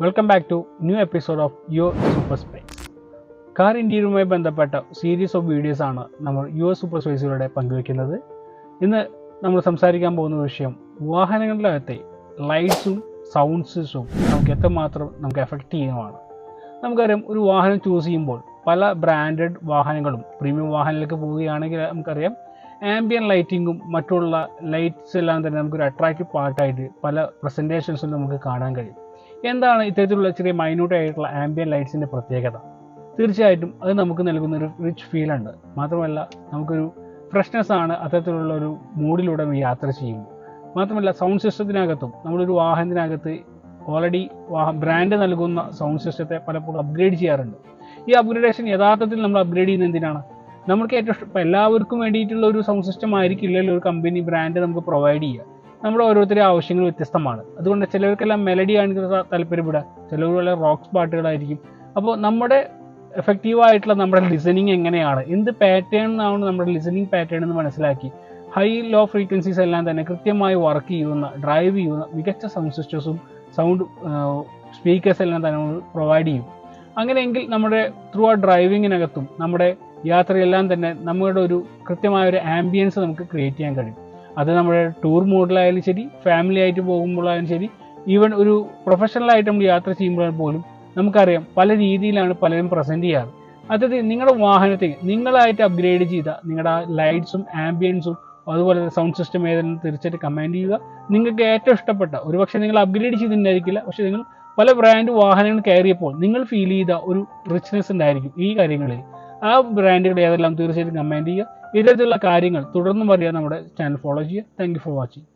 Welcome back to new episode of your super space. Car ഇൻറ്റീരിയറുമായി ബന്ധപ്പെട്ട series of videos ആണ് നമ്മൾ your super സ്പേസിലൂടെ പങ്കുവയ്ക്കുന്നത്. ഇന്ന് നമ്മൾ സംസാരിക്കാൻ പോകുന്ന വിഷയം വാഹനങ്ങളുടെ അകത്തെ ലൈറ്റ്സും സൗണ്ട്സും നമുക്ക് എത്രമാത്രം നമുക്ക് എഫക്റ്റ് ചെയ്യുന്നതാണ്. നമുക്കറിയാം, ഒരു വാഹനം ചൂസ് ചെയ്യുമ്പോൾ പല ബ്രാൻഡഡ് വാഹനങ്ങളും പ്രീമിയം വാഹനങ്ങളിലേക്ക് പോവുകയാണെങ്കിൽ നമുക്കറിയാം ആംബിയൻ ലൈറ്റിങ്ങും മറ്റുള്ള ലൈറ്റ്സ് എല്ലാം തന്നെ നമുക്കൊരു അട്രാക്റ്റീവ് പാർട്ടായിട്ട് പല പ്രസൻറ്റേഷൻസും നമുക്ക് കാണാൻ കഴിയും. എന്താണ് ഇത്തരത്തിലുള്ള ചെറിയ മൈന്യൂട്ട് ആയിട്ടുള്ള ആംബിയൻ ലൈറ്റ്സിൻ്റെ പ്രത്യേകത? തീർച്ചയായിട്ടും അത് നമുക്ക് നൽകുന്നൊരു റിച്ച് ഫീലുണ്ട്. മാത്രമല്ല നമുക്കൊരു ഫ്രഷ്നെസ് ആണ് അത്തരത്തിലുള്ള ഒരു മൂഡിലൂടെ യാത്ര ചെയ്യുമ്പോൾ. മാത്രമല്ല സൗണ്ട് സിസ്റ്റത്തിനകത്തും നമ്മളൊരു വാഹനത്തിനകത്ത് ഓൾറെഡി ബ്രാൻഡ് നൽകുന്ന സൗണ്ട് സിസ്റ്റത്തെ പലപ്പോഴും അപ്ഗ്രേഡ് ചെയ്യാറുണ്ട്. ഈ അപ്ഗ്രേഡേഷൻ യഥാർത്ഥത്തിൽ നമ്മൾ അപ്ഗ്രേഡ് ചെയ്യുന്നത് എന്തിനാണ്? നമുക്ക് ഏറ്റവും ഇഷ്ടം എല്ലാവർക്കും വേണ്ടിയിട്ടുള്ള ഒരു സൗണ്ട് സിസ്റ്റം ആയിരിക്കില്ലല്ലോ ഒരു കമ്പനി ബ്രാൻഡ് നമുക്ക് പ്രൊവൈഡ് ചെയ്യുക. നമ്മുടെ ഓരോരുത്തരുടെ ആവശ്യങ്ങൾ വ്യത്യസ്തമാണ്. അതുകൊണ്ട് ചിലവർക്കെല്ലാം മെലഡി ആണ് താല്പര്യപ്പെടുക, ചിലവരുടെ റോക്സ് പാട്ടുകളായിരിക്കും. അപ്പോൾ നമ്മുടെ എഫക്റ്റീവായിട്ടുള്ള നമ്മുടെ ലിസണിങ് എങ്ങനെയാണ്, എന്ത് പാറ്റേണിനാണ് നമ്മുടെ ലിസണിങ് പാറ്റേൺ എന്ന് മനസ്സിലാക്കി ഹൈ ലോ ഫ്രീക്വൻസീസ് എല്ലാം തന്നെ കൃത്യമായി വർക്ക് ചെയ്യുന്ന ഡ്രൈവ് ചെയ്യുന്ന മികച്ച സൗണ്ട് സിസ്റ്റേഴ്സും സൗണ്ട് സ്പീക്കേഴ്സ് എല്ലാം തന്നെ നമ്മൾ പ്രൊവൈഡ് ചെയ്യും. അങ്ങനെയെങ്കിൽ നമ്മുടെ ത്രൂ ആ ഡ്രൈവിങ്ങിനകത്തും നമ്മുടെ യാത്രയെല്ലാം തന്നെ നമ്മുടെ ഒരു കൃത്യമായ ഒരു ആംബിയൻസ് നമുക്ക് ക്രിയേറ്റ് ചെയ്യാൻ കഴിയും. അത് നമ്മുടെ ടൂർ മോഡിലായാലും ശരി, ഫാമിലി ആയിട്ട് പോകുമ്പോഴായാലും ശരി, ഈവൻ ഒരു പ്രൊഫഷണലായിട്ട് നമ്മൾ യാത്ര ചെയ്യുമ്പോൾ പോലും നമുക്കറിയാം പല രീതിയിലാണ് പലരും പ്രസൻറ്റ് ചെയ്യാറ്. അതായത് നിങ്ങളുടെ വാഹനത്തെ നിങ്ങളായിട്ട് അപ്ഗ്രേഡ് ചെയ്ത നിങ്ങളുടെ ലൈറ്റ്സും ആംബിയൻസും അതുപോലെ സൗണ്ട് സിസ്റ്റം ഏതെങ്കിലും തീർച്ചയായിട്ടും കമൻറ്റ് ചെയ്യുക. നിങ്ങൾക്ക് ഏറ്റവും ഇഷ്ടപ്പെട്ട, ഒരുപക്ഷെ നിങ്ങൾ അപ്ഗ്രേഡ് ചെയ്തിട്ടുണ്ടായിരിക്കില്ല, പക്ഷേ നിങ്ങൾ പല ബ്രാൻഡ് വാഹനങ്ങൾ കയറിയപ്പോൾ നിങ്ങൾ ഫീൽ ചെയ്ത ഒരു റിച്ച്നെസ് ഉണ്ടായിരിക്കും ഈ കാര്യങ്ങളിൽ. ആ ബ്രാൻഡുകൾ ഏതെല്ലാം തീർച്ചയായിട്ടും കമൻറ്റ് ചെയ്യുക. ഇത്തരത്തിലുള്ള കാര്യങ്ങൾ തുടർന്നും അറിയാൻ നമ്മുടെ ചാനൽ ഫോളോ ചെയ്യുക. Thank you for watching.